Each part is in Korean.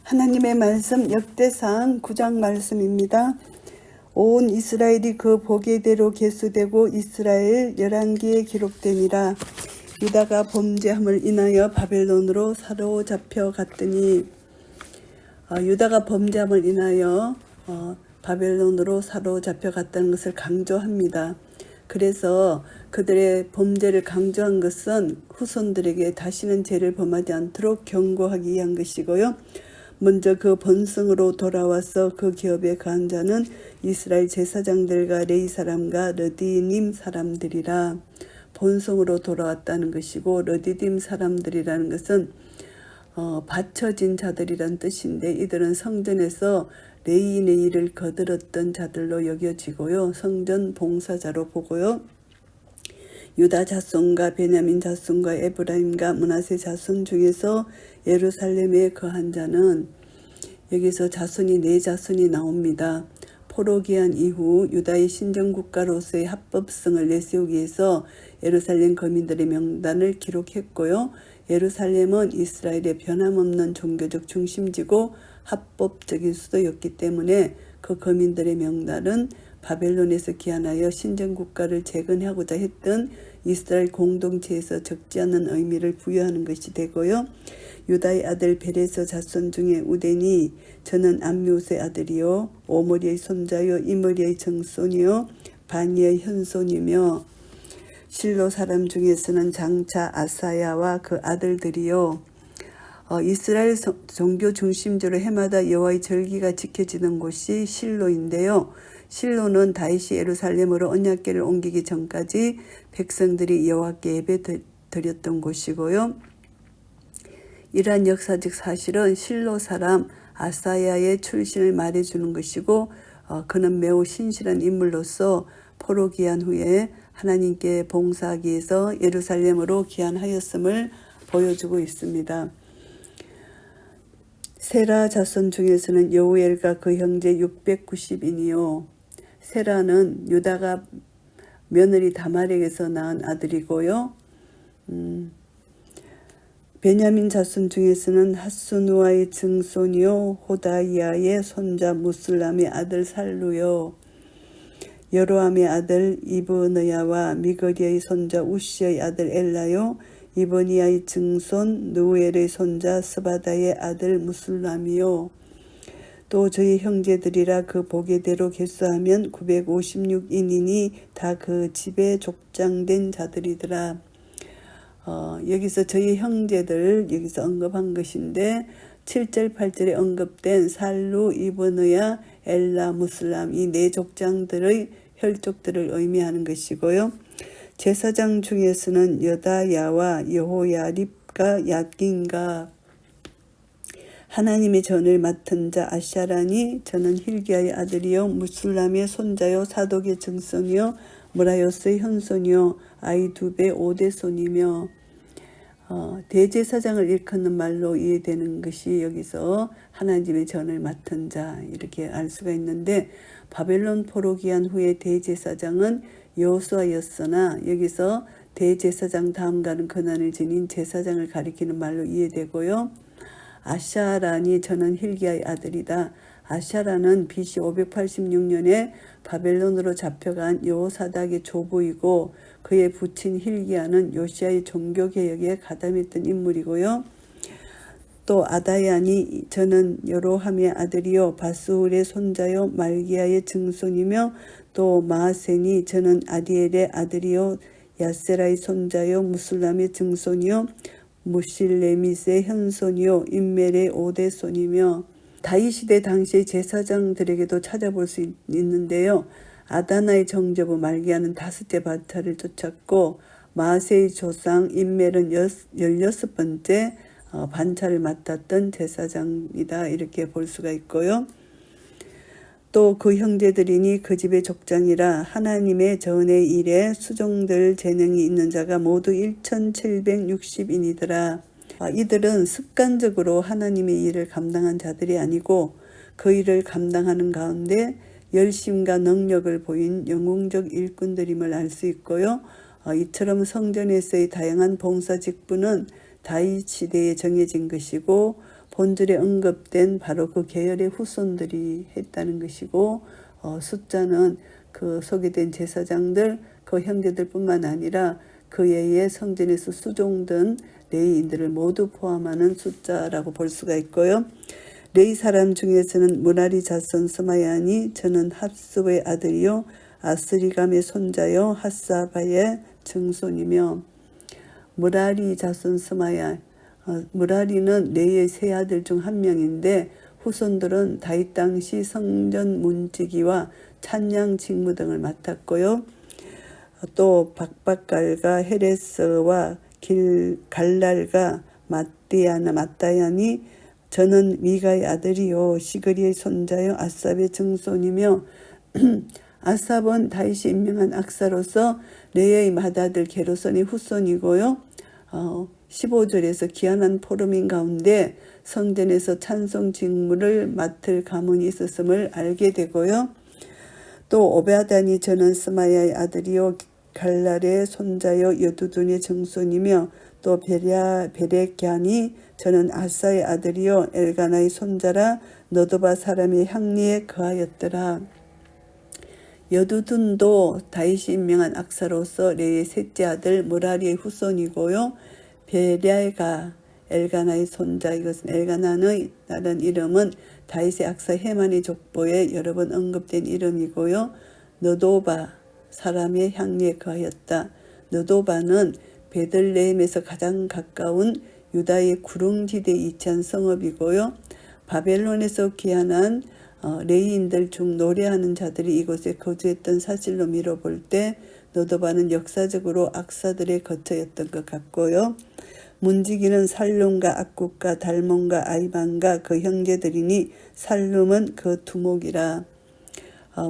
하나님의 말씀 역대상 9장 말씀입니다. 온 이스라엘이 그 보게대로 계수되고 이스라엘 열왕기에 기록되니라. 유다가 범죄함을 인하여 바벨론으로 사로잡혀 갔더니 유다가 범죄함을 인하여 바벨론으로 사로잡혀 갔다는 것을 강조합니다. 그래서 그들의 범죄를 강조한 것은 후손들에게 다시는 죄를 범하지 않도록 경고하기 위한 것이고요. 먼저 그 본성으로 돌아와서 그 기업에 거한 자는 이스라엘 제사장들과 레위 사람과 르디님 사람들이라. 본성으로 돌아왔다는 것이고, 르디님 사람들이라는 것은 바쳐진 자들이란 뜻인데, 이들은 성전에서 레위인의 일을 거들었던 자들로 여겨지고요. 성전 봉사자로 보고요. 유다 자손과 베냐민 자손과 에브라임과 므낫세 자손 중에서 예루살렘에 거한 자는, 여기서 자손이 네 자손이 나옵니다. 포로기한 이후 유다의 신정국가로서의 합법성을 내세우기 위해서 예루살렘 거민들의 명단을 기록했고요. 예루살렘은 이스라엘의 변함없는 종교적 중심지고 합법적인 수도였기 때문에 그 거민들의 명단은 바벨론에서 귀환하여 신정국가를 재건하고자 했던 이스라엘 공동체에서 적지 않은 의미를 부여하는 것이 되고요. 유다의 아들 베레스 자손 중에 우덴이, 저는 암미우스의 아들이요 오므리의 손자요 이므리의 정손이요 바니의 현손이며, 실로 사람 중에서는 장차 아사야와 그 아들들이요. 이스라엘 종교 중심지로 해마다 여호와의 절기가 지켜지는 곳이 실로인데요. 실로는 다윗이 예루살렘으로 언약궤를 옮기기 전까지 백성들이 여호와께 예배 드렸던 곳이고요. 이러한 역사적 사실은 실로 사람 아사야의 출신을 말해주는 것이고, 그는 매우 신실한 인물로서 포로 귀환 후에 하나님께 봉사하기 위해서 예루살렘으로 귀환하였음을 보여주고 있습니다. 세라 자손 중에서는 여우엘과 그 형제 690인이요. 세라는 유다가 며느리 다말에게서 낳은 아들이고요. 베냐민 자손 중에서는 하수누아의 증손이요 호다이아의 손자 무슬람의 아들 살루요. 여로함의 아들 이브느야와 미거리의 손자 우시의 아들 엘라요. 이브니아의 증손 느우엘의 손자 스바다의 아들 무슬람이요. 또 저희 형제들이라 그 보게대로 계수하면 956인이니 다 그 집에 족장된 자들이더라. 여기서 저희 형제들 여기서 언급한 것인데, 7절 8절에 언급된 살루, 이브느야, 엘라, 무슬람 이 네 족장들의 혈족들을 의미하는 것이고요. 제사장 중에서는 여다야와 여호야립과 야긴과 하나님의 전을 맡은 자 아샤라니, 저는 힐기야의 아들이요 무슬람의 손자요 사독의 증손이요 무라요스의 현손이요 아이두베 5대손이며, 대제사장을 일컫는 말로 이해되는 것이 여기서 하나님의 전을 맡은 자 이렇게 알 수가 있는데, 바벨론 포로 귀환 후에 대제사장은 여호수아였으나 여기서 대제사장 다음 가는 권한을 지닌 제사장을 가리키는 말로 이해되고요. 아샤라니, 저는 힐기야의 아들이다. 아샤라는 BC 586년에 바벨론으로 잡혀간 여호사닥의 조부이고, 그의 부친 힐기야는 요시야의 종교개혁에 가담했던 인물이고요. 또 아다야니, 저는 여로함의 아들이요 바스훌의 손자요 말기야의 증손이며, 또 마아센이, 저는 아디엘의 아들이요 야세라의 손자요 무슬람의 증손이요 무실레밋의 현손이요 인멜의 5대손이며, 다윗 시대 당시의 제사장들에게도 찾아볼 수 있는데요. 아다나의 정저부 말기야는 5째 반차를 쫓았고, 마아세의 조상 인멜은 16번째 반차를 맡았던 제사장이다 이렇게 볼 수가 있고요. 또 그 형제들이니 그 집의 족장이라. 하나님의 전의 일에 수종될 재능이 있는 자가 모두 1760인이더라. 이들은 습관적으로 하나님의 일을 감당한 자들이 아니고, 그 일을 감당하는 가운데 열심과 능력을 보인 영웅적 일꾼들임을 알 수 있고요. 이처럼 성전에서의 다양한 봉사 직분은 다윗 시대에 정해진 것이고, 본절에 언급된 바로 그 계열의 후손들이 했다는 것이고, 숫자는 그 소개된 제사장들, 그 형제들뿐만 아니라 그 외에 성전에서 수종된 레위인들을 모두 포함하는 숫자라고 볼 수가 있고요. 레위 사람 중에서는 무라리 자손 스마야니 저는 합습의 아들이요 아스리감의 손자요 핫사바의 증손이며, 무라리 자손 스마야, 무라리는 레위의 세 아들 중 한 명인데 후손들은 다윗 당시 성전 문지기와 찬양 직무 등을 맡았고요. 또 박박갈과 헤레스와 갈랄과 마따야니 저는 미가의 아들이요 시그리의 손자요 아삽의 증손이며, 아삽은 다윗이 임명한 악사로서 레위의 맏아들 게르손의 후손이고요. 15절에서 귀환한 포럼인 가운데 성전에서 찬송 직무를 맡을 가문이 있었음을 알게 되고요. 또 오베아다니 저는 스마야의 아들이요 갈랄의 손자요 여두둔의 증손이며, 또 베레갸니 저는 아사의 아들이요 엘가나의 손자라 너도바 사람의 향리에 거하였더라. 여두둔도 다윗이 임명한 악사로서 레위의 셋째 아들 무라리의 후손이고요. 베랴가 엘가나의 손자, 이것은 엘가나의 다른 이름은 다윗의 악사 헤만의 족보에 여러 번 언급된 이름이고요. 너도바 사람의 향리에 거하였다. 너도바는 베들레헴에서 가장 가까운 유다의 구릉지대에 위치한 성읍이고요. 바벨론에서 귀환한 레위인들 중 노래하는 자들이 이곳에 거주했던 사실로 미뤄볼 때 너도바는 역사적으로 악사들의 거처였던 것 같고요. 문지기는 살룸과 악국과 달몬과 아이반과 그 형제들이니 살룸은 그 두목이라.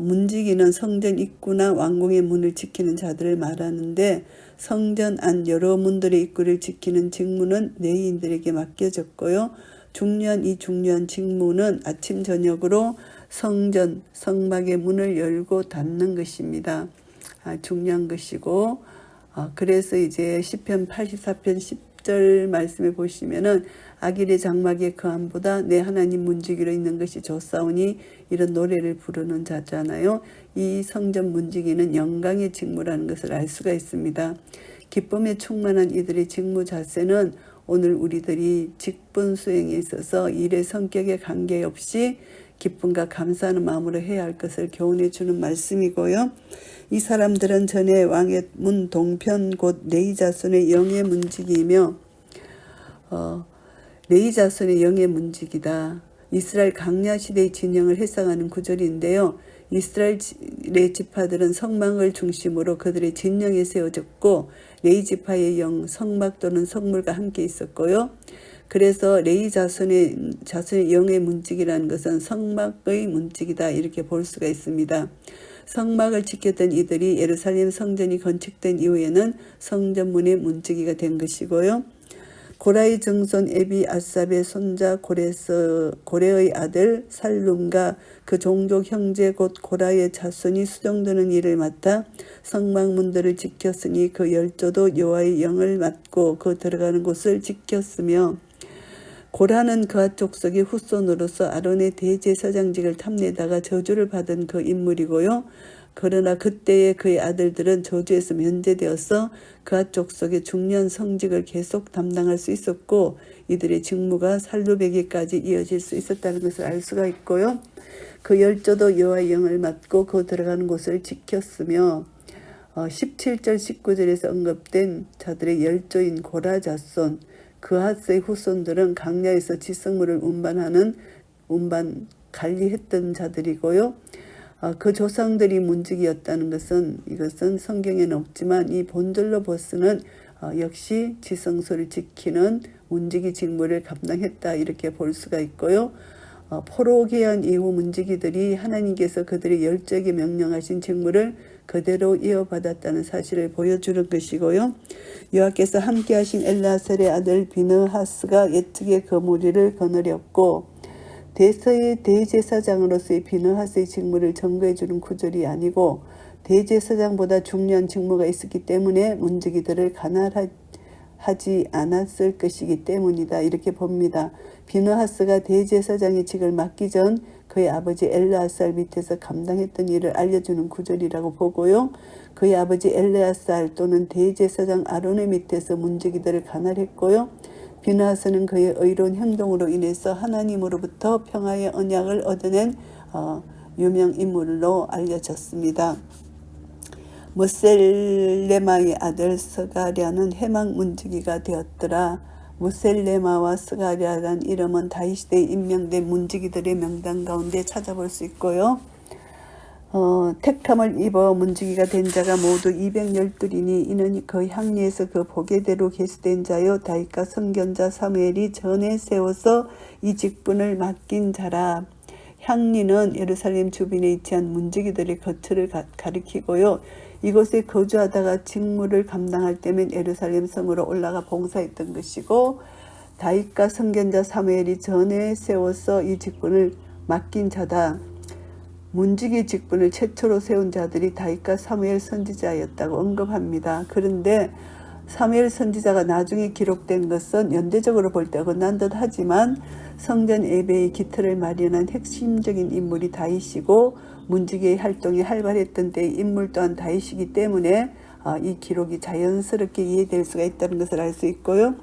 문지기는 성전 입구나 왕궁의 문을 지키는 자들을 말하는데, 성전 안 여러 문들의 입구를 지키는 직무는 레위인들에게 맡겨졌고요. 이 중요한 직무는 아침 저녁으로 성전 성막의 문을 열고 닫는 것입니다. 중요한 것이고, 그래서 이제 시편 84편 10절 말씀에 보시면은 아길의 장막의 거함보다 내 하나님 문지기로 있는 것이 좋사오니 이런 노래를 부르는 자잖아요. 이 성전 문지기는 영광의 직무라는 것을 알 수가 있습니다. 기쁨에 충만한 이들의 직무 자세는 오늘 우리들이 직분 수행에 있어서 일의 성격에 관계없이 기쁨과 감사하는 마음으로 해야 할 것을 교훈해 주는 말씀이고요. 이 사람들은 전에 왕의 문 동편 곧 레위 자손의 영의 문지기이며, 레위 자손의 영의 문지기다. 이스라엘 강야 시대의 진영을 해상하는 구절인데요. 이스라엘의 지파들은 성막을 중심으로 그들의 진영에 세워졌고, 레위 지파의 영, 성막 또는 성물과 함께 있었고요. 그래서 레위 자손의 영의 문지기라는 것은 성막의 문지기다, 이렇게 볼 수가 있습니다. 성막을 지켰던 이들이 예루살렘 성전이 건축된 이후에는 성전문의 문지기가 된 것이고요. 고라의 증손 에비 아삽의 손자 고레의 아들 살룸과 그 종족 형제 곧 고라의 자손이 수종드는 일을 맡아 성막문들을 지켰으니 그 열조도 여호와의 영을 맡고 그 들어가는 곳을 지켰으며, 고라는 그앗 족속의 후손으로서 아론의 대제사장직을 탐내다가 저주를 받은 그 인물이고요. 그러나 그때의 그의 아들들은 저주에서 면제되어서 그앗 족속의 중요한 성직을 계속 담당할 수 있었고, 이들의 직무가 살루베기까지 이어질 수 있었다는 것을 알 수가 있고요. 그 열조도 여호와의 영을 맡고 그 들어가는 곳을 지켰으며, 17절 19절에서 언급된 자들의 열조인 고라 자손 그핫의 후손들은 강야에서 지성물을 관리했던 자들이고요. 그 조상들이 문지기였다는 것은, 이것은 성경에는 없지만 이 본절로 보스는 역시 지성소를 지키는 문지기 직무를 감당했다, 이렇게 볼 수가 있고요. 포로기한 이후 문지기들이 하나님께서 그들의 열정에 명령하신 직무를 그대로 이어받았다는 사실을 보여주는 것이고요. 여호와께서 함께하신 엘라셀의 아들 비느하스가 예측의 그 무리를 거느렸고, 대서의 대제사장으로서의 비느하스의 직무를 전거해 주는 구절이 아니고 대제사장보다 중요한 직무가 있었기 때문에 문지기들을 하지 않았을 것이기 때문이다. 이렇게 봅니다. 비느하스가 대제사장의 직을 맡기 전 그의 아버지 엘르아살 밑에서 감당했던 일을 알려주는 구절이라고 보고요. 그의 아버지 엘르아살 또는 대제사장 아론의 밑에서 문지기들을 관할했고요. 비느하스는 그의 의로운 행동으로 인해서 하나님으로부터 평화의 언약을 얻어낸 유명 인물로 알려졌습니다. 무셀레마의 아들 스가랴는 해막 문지기가 되었더라. 무셀레마와 스가랴란 이름은 다윗 시대에 임명된 문지기들의 명단 가운데 찾아볼 수 있고요. 택함을 입어 문지기가 된 자가 모두 212이니 이는 그 향리에서 그 보게대로 계수된 자요 다윗과 선견자 사무엘이 전에 세워서 이 직분을 맡긴 자라. 향리는 예루살렘 주변에 위치한 문지기들의 거처를 가리키고요. 이곳에 거주하다가 직무를 감당할 때면 예루살렘 성으로 올라가 봉사했던 것이고, 다윗과 선견자 사무엘이 전에 세워서 이 직분을 맡긴 자다. 문지기 직분을 최초로 세운 자들이 다윗과 사무엘 선지자였다고 언급합니다. 그런데 사무엘 선지자가 나중에 기록된 것은 연대적으로 볼 때 어긋난 듯 하지만 성전 예배의 기틀을 마련한 핵심적인 인물이 다윗이고 문지기의 활동이 활발했던 때의 인물 또한 다윗이기 때문에 이 기록이 자연스럽게 이해될 수가 있다는 것을 알 수 있고요.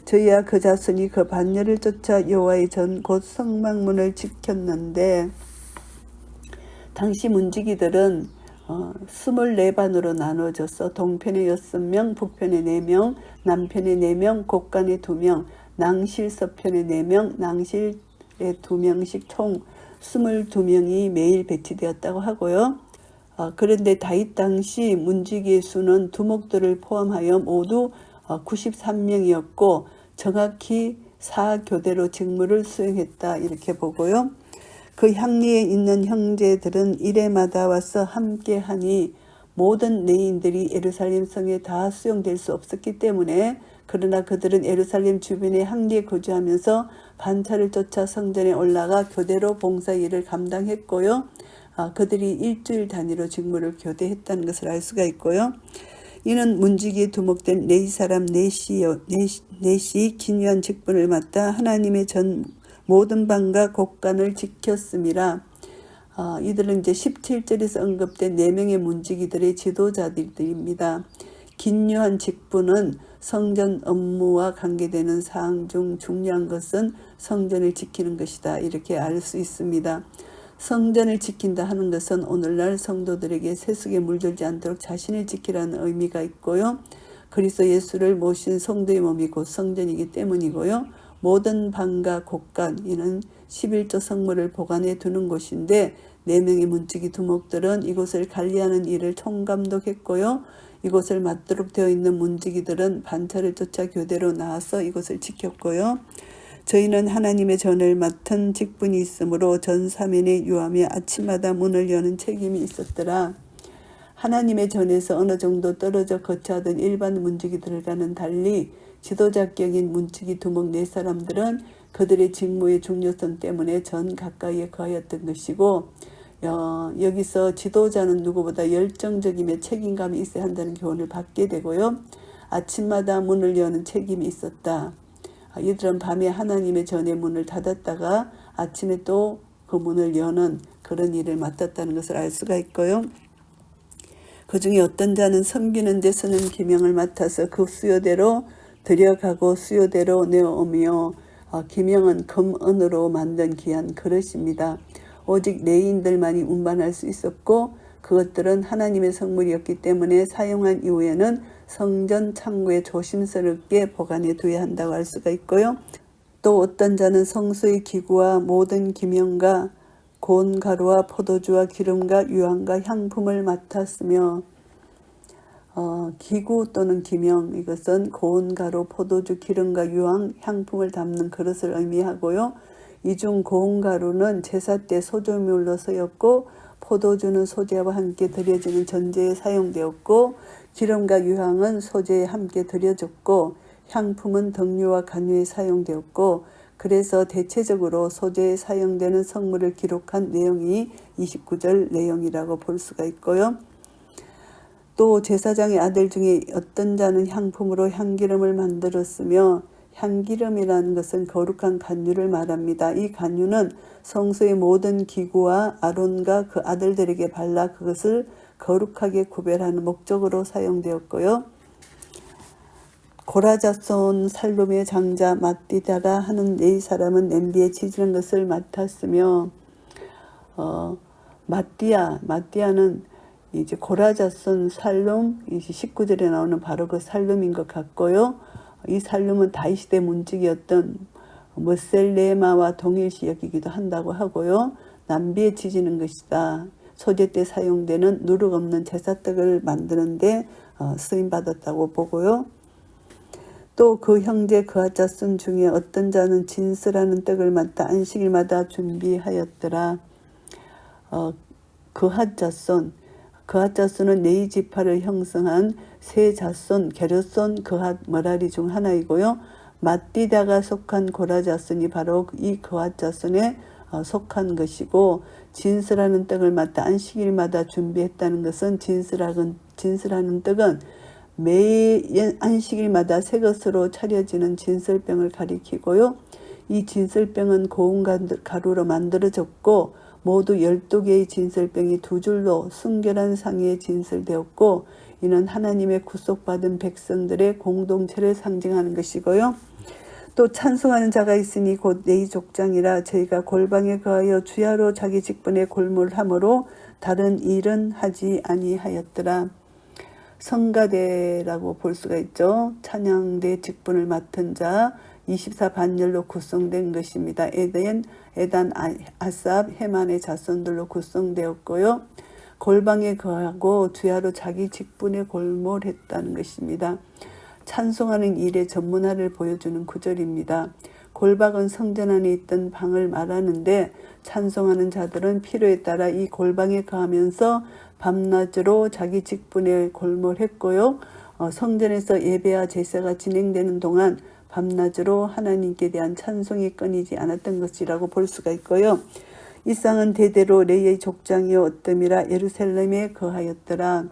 저희와 그 자손이 그 반열을 쫓아 여호와의 전 곧 성막문을 지켰는데, 당시 문지기들은 24반으로 나누어져서 동편에 6명, 북편에 4명, 남편에 4명, 곡간에 2명, 낭실 서편에 4명, 낭실에 2명씩 총 22명이 매일 배치되었다고 하고요. 그런데 다윗 당시 문지기의 수는 두목들을 포함하여 모두 93명이었고 정확히 4교대로 직무를 수행했다. 이렇게 보고요. 그 향리에 있는 형제들은 일해마다 와서 함께하니 모든 레인들이 예루살렘 성에 다 수용될 수 없었기 때문에, 그러나 그들은 예루살렘 주변에 향리에 거주하면서 반차를 쫓아 성전에 올라가 교대로 봉사 일을 감당했고요. 그들이 일주일 단위로 직무를 교대했다는 것을 알 수가 있고요. 이는 문지기에 두목된 레위 사람 넷이 기묘한 직분을 맡아 하나님의 전 모든 방과 곡간을 지켰음이라. 이들은 이제 17절에서 언급된 4명의 문지기들의 지도자들입니다. 긴요한 직분은 성전 업무와 관계되는 사항 중 중요한 것은 성전을 지키는 것이다. 이렇게 알 수 있습니다. 성전을 지킨다 하는 것은 오늘날 성도들에게 세속에 물들지 않도록 자신을 지키라는 의미가 있고요. 그리스도 예수를 모신 성도의 몸이 곧 성전이기 때문이고요. 모든 방과 곡간, 이는 11조 성물을 보관해 두는 곳인데 4명의 문지기 두목들은 이곳을 관리하는 일을 총감독했고요. 이곳을 맡도록 되어 있는 문지기들은 반차를 쫓아 교대로 나와서 이곳을 지켰고요. 저희는 하나님의 전을 맡은 직분이 있으므로 전 사면에 유하며 아침마다 문을 여는 책임이 있었더라. 하나님의 전에서 어느 정도 떨어져 거처하던 일반 문지기들과는 달리 지도자격인 문지기 두목 4사람들은 그들의 직무의 중요성 때문에 전 가까이에 거하였던 것이고, 여기서 지도자는 누구보다 열정적이며 책임감이 있어야 한다는 교훈을 받게 되고요. 아침마다 문을 여는 책임이 있었다. 이들은 밤에 하나님의 전의 문을 닫았다가 아침에 또 그 문을 여는 그런 일을 맡았다는 것을 알 수가 있고요. 그 중에 어떤 자는 섬기는 데 쓰는 기명을 맡아서 그 수요대로 들여가고 수요대로 내어오며, 기명은 금은으로 만든 귀한 그릇입니다. 오직 레위인들만이 운반할 수 있었고 그것들은 하나님의 성물이었기 때문에 사용한 이후에는 성전 창고에 조심스럽게 보관해 둬야 한다고 할 수가 있고요. 또 어떤 자는 성소의 기구와 모든 기명과 고운 가루와 포도주와 기름과 유황과 향품을 맡았으며, 기구 또는 기명, 이것은 고운 가루, 포도주, 기름과 유황, 향품을 담는 그릇을 의미하고요. 이 중 고운 가루는 제사 때 소조물로 쓰였고 포도주는 소제와 함께 드려지는 전제에 사용되었고 기름과 유황은 소제에 함께 드려졌고 향품은 등유와 간유에 사용되었고, 그래서 대체적으로 소제에 사용되는 성물을 기록한 내용이 29절 내용이라고 볼 수가 있고요. 또 제사장의 아들 중에 어떤 자는 향품으로 향기름을 만들었으며, 향기름이라는 것은 거룩한 간유를 말합니다. 이 간유는 성소의 모든 기구와 아론과 그 아들들에게 발라 그것을 거룩하게 구별하는 목적으로 사용되었고요. 고라자손 살룸의 장자 마띠다라 하는 네 사람은 냄비에 치지는 것을 맡았으며, 마띠아는 이제 고라자손 살룸 19절에 나오는 바로 그 살룸인 것 같고요. 이 살룸은 다윗 시대 문직이었던 머셀레마와 동일시 여기기도 한다고 하고요. 남비에 치지는 것이다. 소제 때 사용되는 누룩 없는 제사떡을 만드는데 쓰임 받았다고 보고요. 또 그 형제 그하자손 중에 어떤 자는 진스라는 떡을 맡아 안식일마다 준비하였더라. 그핫자손은 네이 지파를 형성한 세 자손 게르손 그핫 머라리 중 하나이고요. 마띠다가 속한 고라자손이 바로 이 그핫자손에 속한 것이고, 진스라는 떡을 맡아 안식일마다 준비했다는 것은 진스라는 떡은 매일 안식일마다 새 것으로 차려지는 진설병을 가리키고요. 이 진설병은 고운 가루로 만들어졌고, 모두 12개의 진설병이 두 줄로 순결한 상의에 진설되었고, 이는 하나님의 구속받은 백성들의 공동체를 상징하는 것이고요. 또 찬송하는 자가 있으니 곧 네이 족장이라 저희가 골방에 거하여 주야로 자기 직분에 골몰함으로 다른 일은 하지 아니하였더라. 성가대라고 볼 수가 있죠. 찬양대 직분을 맡은 자 24반열로 구성된 것입니다. 에단, 아삽, 헤만의 자손들로 구성되었고요. 골방에 거하고 주야로 자기 직분에 골몰했다는 것입니다. 찬송하는 일의 전문화를 보여주는 구절입니다. 골방은 성전 안에 있던 방을 말하는데, 찬송하는 자들은 필요에 따라 이 골방에 거하면서 밤낮으로 자기 직분에 골몰했고요. 성전에서 예배와 제사가 진행되는 동안 밤낮으로 하나님께 대한 찬송이 끊이지 않았던 것이라고 볼 수가 있고요. 이 쌍은 대대로 레이의 족장이요 어뜸이라 예루살렘에 거하였더라.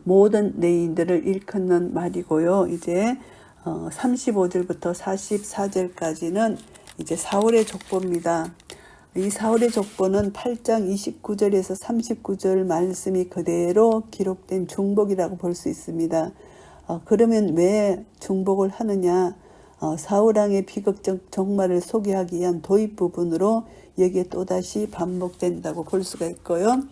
모든 레이인들을 일컫는 말이고요. 이제 35절부터 44절까지는 이제 사울의 족보입니다. 이 사울의 족보는 8장 29절에서 39절 말씀이 그대로 기록된 중복이라고 볼 수 있습니다. 그러면 왜 중복을 하느냐? 사울왕의 비극적 종말을 소개하기 위한 도입 부분으로 여기에 또다시 반복된다고 볼 수가 있고요.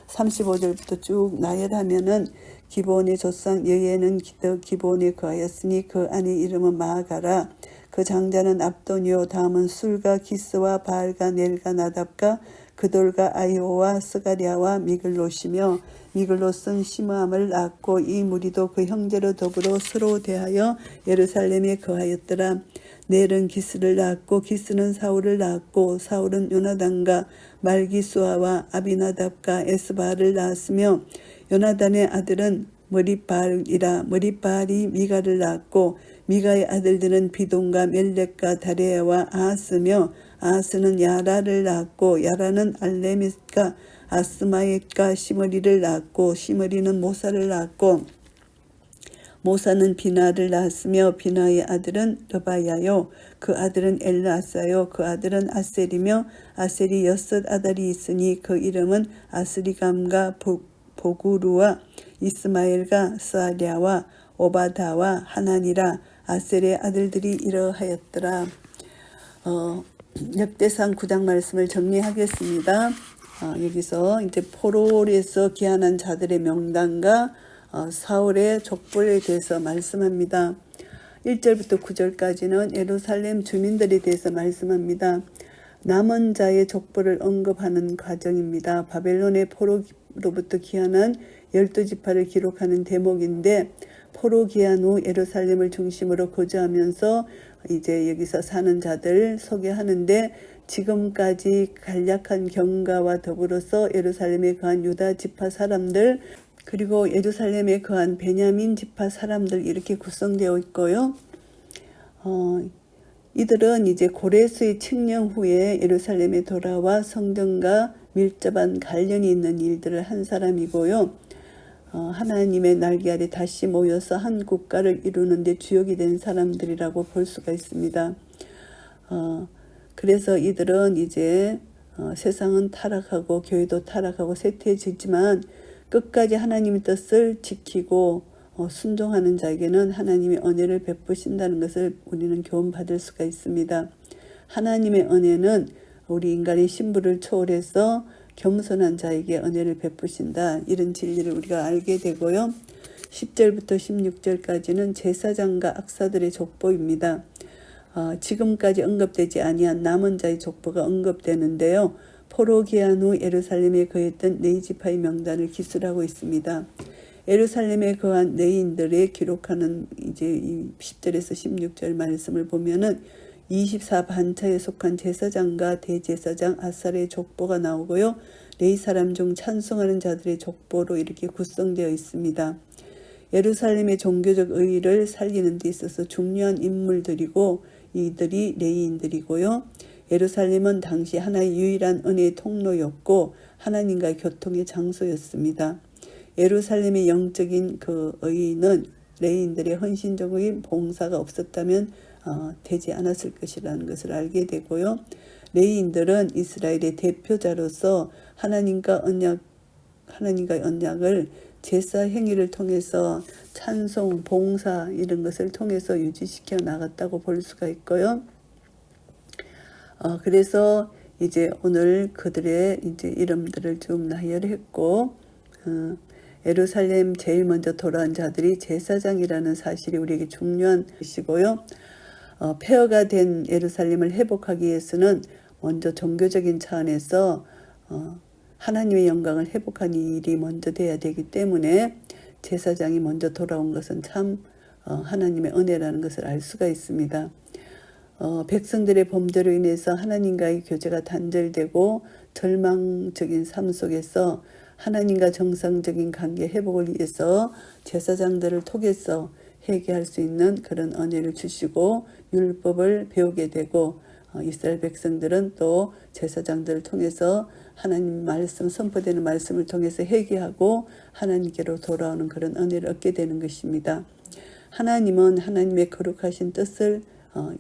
35절부터 쭉 나열하면은 기브온의 조상 여예는 기브온에 거하였으니 그 아내 이름은 마아가라. 그 장자는 압도니요 다음은 술과 기스와 바알과 넬과 나답과 그돌과 아이오와 스가리아와 미글롯이며, 미글롯은 시므함을 낳았고 이 무리도 그 형제로 더불어 서로 대하여 예루살렘에 거하였더라. 넬은 기스를 낳았고 기스는 사울을 낳았고 사울은 요나단과 말기수아와 아비나답과 에스바를 낳았으며, 요나단의 아들은 머릿바알이라. 머릿바알이 미가를 낳았고 미가의 아들들은 비돈과 멜렉과 다레아와 아하스며, 아하스는 야라를 낳았고 야라는 알레밋과 아스마옅과 시머리를 낳았고 시머리는 모사를 낳았고 모사는 비나를 낳았으며, 비나의 아들은 르바야요 그 아들은 엘라사요 그 아들은 아셀이며, 아셀이 6 아들이 있으니 그 이름은 아스리감과 보구루와 이스마엘과 스아랴와 오바다와 하나니라. 아셀의 아들들이 이러하였더라. 역대상 9장 말씀을 정리하겠습니다. 여기서 이제 포로에서 귀환한 자들의 명단과 사울의 족보에 대해서 말씀합니다. 1절부터 9절까지는 예루살렘 주민들에 대해서 말씀합니다. 남은 자의 족보를 언급하는 과정입니다. 바벨론의 포로로부터 귀환한 12지파를 기록하는 대목인데, 포로 귀환 후 예루살렘을 중심으로 거주하면서 이제 여기서 사는 자들 소개하는데, 지금까지 간략한 경과와 더불어서 예루살렘에 거한 유다 지파 사람들, 그리고 예루살렘에 거한 베냐민 지파 사람들 이렇게 구성되어 있고요. 이들은 이제 고레스의 칙령 후에 예루살렘에 돌아와 성전과 밀접한 관련이 있는 일들을 한 사람이고요. 하나님의 날개 아래 다시 모여서 한 국가를 이루는 데 주역이 된 사람들이라고 볼 수가 있습니다. 그래서 이들은 이제 세상은 타락하고 교회도 타락하고 쇠퇴해지지만 끝까지 하나님의 뜻을 지키고 순종하는 자에게는 하나님의 은혜를 베푸신다는 것을 우리는 교훈받을 수가 있습니다. 하나님의 은혜는 우리 인간의 신부를 초월해서 겸손한 자에게 은혜를 베푸신다. 이런 진리를 우리가 알게 되고요. 10절부터 16절까지는 제사장과 악사들의 족보입니다. 지금까지 언급되지 아니한 남은 자의 족보가 언급되는데요. 포로 귀환 후 예루살렘에 거했던 네지파의 명단을 기술하고 있습니다. 예루살렘에 거한 레인들의 기록하는 이제 이 10절에서 16절 말씀을 보면은 24반차에 속한 제사장과 대제사장 아살의 족보가 나오고요. 레위 사람 중 찬송하는 자들의 족보로 이렇게 구성되어 있습니다. 예루살렘의 종교적 의의를 살리는 데 있어서 중요한 인물들이고 이들이 레위인들이고요. 예루살렘은 당시 하나의 유일한 은혜의 통로였고 하나님과의 교통의 장소였습니다. 예루살렘의 영적인 그 의의는 레위인들의 헌신적인 봉사가 없었다면 되지 않았을 것이라는 것을 알게 되고요. 레위인들은 이스라엘의 대표자로서 하나님과의 언약을 제사 행위를 통해서 찬송, 봉사 이런 것을 통해서 유지시켜 나갔다고 볼 수가 있고요. 그래서 이제 오늘 그들의 이제 이름들을 좀 나열했고, 예루살렘 제일 먼저 돌아온 자들이 제사장이라는 사실이 우리에게 중요한 것이고요. 폐허가 된 예루살렘을 회복하기 위해서는 먼저 종교적인 차원에서 하나님의 영광을 회복하는 일이 먼저 돼야 되기 때문에 제사장이 먼저 돌아온 것은 참 하나님의 은혜라는 것을 알 수가 있습니다. 백성들의 범죄로 인해서 하나님과의 교제가 단절되고 절망적인 삶 속에서 하나님과 정상적인 관계 회복을 위해서 제사장들을 통해서 회개할 수 있는 그런 은혜를 주시고 율법을 배우게 되고 이스라엘 백성들은 또 제사장들을 통해서 하나님 말씀 선포되는 말씀을 통해서 회개하고 하나님께로 돌아오는 그런 은혜를 얻게 되는 것입니다. 하나님은 하나님의 거룩하신 뜻을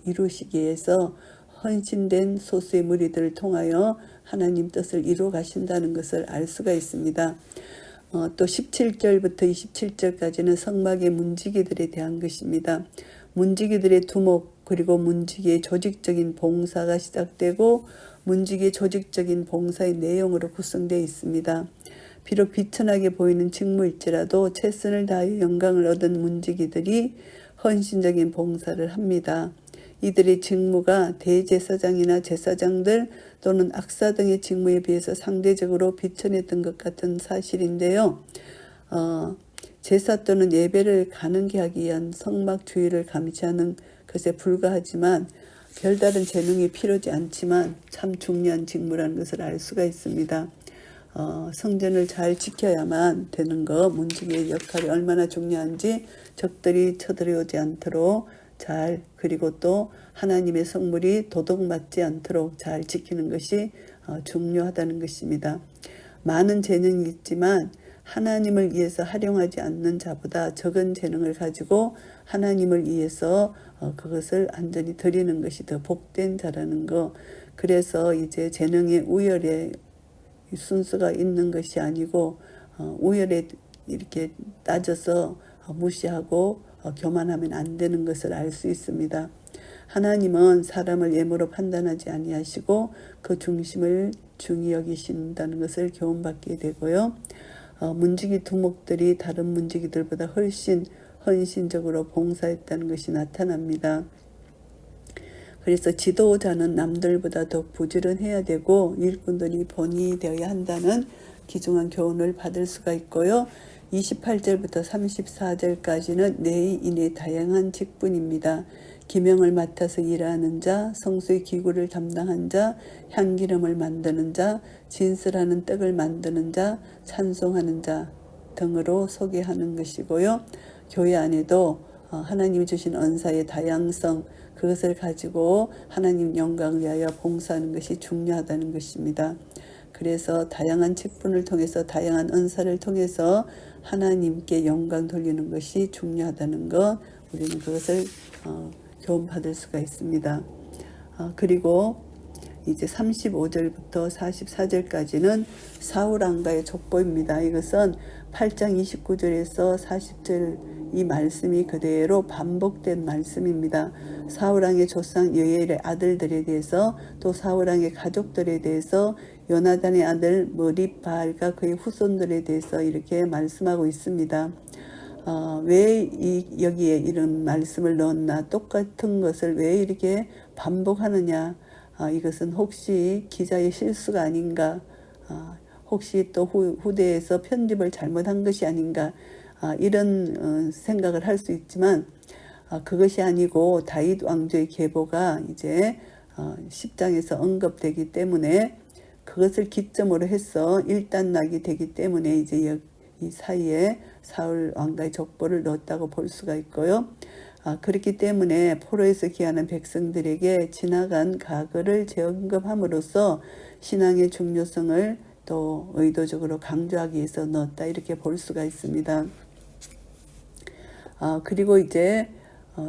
이루시기 위해서 헌신된 소수의 무리들을 통하여 하나님 뜻을 이루어 가신다는 것을 알 수가 있습니다. 또 17절부터 27절까지는 성막의 문지기들에 대한 것입니다. 문지기들의 두목 그리고 문지기의 조직적인 봉사가 시작되고 문지기의 조직적인 봉사의 내용으로 구성되어 있습니다. 비록 비천하게 보이는 직무일지라도 최선을 다하여 영광을 얻은 문지기들이 헌신적인 봉사를 합니다. 이들의 직무가 대제사장이나 제사장들 또는 악사 등의 직무에 비해서 상대적으로 비천했던 것 같은 사실인데요. 제사 또는 예배를 가능케 하기 위한 성막 주의를 감시하는 것에 불과하지만 별다른 재능이 필요하지 않지만 참 중요한 직무라는 것을 알 수가 있습니다. 성전을 잘 지켜야만 되는 것, 문지기의 역할이 얼마나 중요한지 적들이 쳐들어오지 않도록 잘 그리고 또 하나님의 성물이 도둑맞지 않도록 잘 지키는 것이 중요하다는 것입니다. 많은 재능이 있지만 하나님을 위해서 활용하지 않는 자보다 적은 재능을 가지고 하나님을 위해서 그것을 안전히 드리는 것이 더 복된 자라는 것. 그래서 이제 재능의 우열에 순서가 있는 것이 아니고 우열에 이렇게 따져서 무시하고 교만하면 안 되는 것을 알 수 있습니다. 하나님은 사람을 예물로 판단하지 아니하시고 그 중심을 중히 여기신다는 것을 교훈받게 되고요. 문지기 두목들이 다른 문지기들보다 훨씬 헌신적으로 봉사했다는 것이 나타납니다. 그래서 지도자는 남들보다 더 부지런해야 되고 일꾼들이 본이 되어야 한다는 귀중한 교훈을 받을 수가 있고요. 28절부터 34절까지는 레위인의 다양한 직분입니다. 기명을 맡아서 일하는 자, 성소의 기구를 담당한 자, 향기름을 만드는 자, 진술하는 떡을 만드는 자, 찬송하는 자 등으로 소개하는 것이고요. 교회 안에도 하나님이 주신 은사의 다양성, 그것을 가지고 하나님 영광을 위하여 봉사하는 것이 중요하다는 것입니다. 그래서 다양한 직분을 통해서 다양한 은사를 통해서 하나님께 영광 돌리는 것이 중요하다는 것, 우리는 그것을 교훈받을 수가 있습니다. 그리고 이제 35절부터 44절까지는 사울 왕가의 족보입니다. 이것은 8장 29절에서 40절 이 말씀이 그대로 반복된 말씀입니다. 사울 왕의 조상 여엘의 아들들에 대해서, 또 사울 왕의 가족들에 대해서, 요나단의 아들 머리바알과 그의 후손들에 대해서 이렇게 말씀하고 있습니다. 왜 여기에 이런 말씀을 넣었나, 똑같은 것을 왜 이렇게 반복하느냐, 이것은 혹시 기자의 실수가 아닌가, 혹시 또 후대에서 편집을 잘못한 것이 아닌가, 이런 생각을 할 수 있지만 그것이 아니고 다윗 왕조의 계보가 이제 10장에서 언급되기 때문에 그것을 기점으로 해서 일단락이 되기 때문에 이제 이 사이에 사울 왕가의 족보를 넣었다고 볼 수가 있고요. 그렇기 때문에 포로에서 귀환한 백성들에게 지나간 과거를 재언급함으로써 신앙의 중요성을 또 의도적으로 강조하기 위해서 넣었다, 이렇게 볼 수가 있습니다. 그리고 이제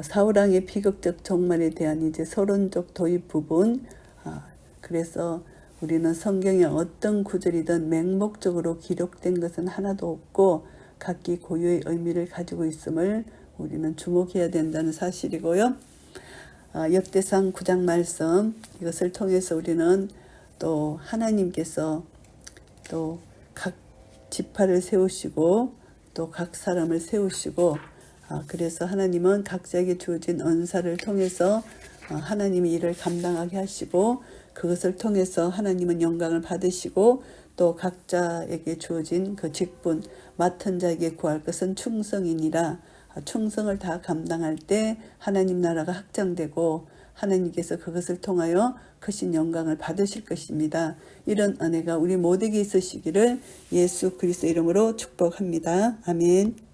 사울 왕의 비극적 종말에 대한 이제 서론적 도입 부분, 그래서 우리는 성경에 어떤 구절이든 맹목적으로 기록된 것은 하나도 없고 각기 고유의 의미를 가지고 있음을 우리는 주목해야 된다는 사실이고요. 역대상 9장 말씀, 이것을 통해서 우리는 또 하나님께서 또 각 지파를 세우시고 또 각 사람을 세우시고, 그래서 하나님은 각자에게 주어진 은사를 통해서 하나님이 일을 감당하게 하시고, 그것을 통해서 하나님은 영광을 받으시고, 또 각자에게 주어진 그 직분, 맡은 자에게 구할 것은 충성이니라. 충성을 다 감당할 때 하나님 나라가 확장되고 하나님께서 그것을 통하여 크신 영광을 받으실 것입니다. 이런 은혜가 우리 모두에게 있으시기를 예수 그리스도 이름으로 축복합니다. 아멘.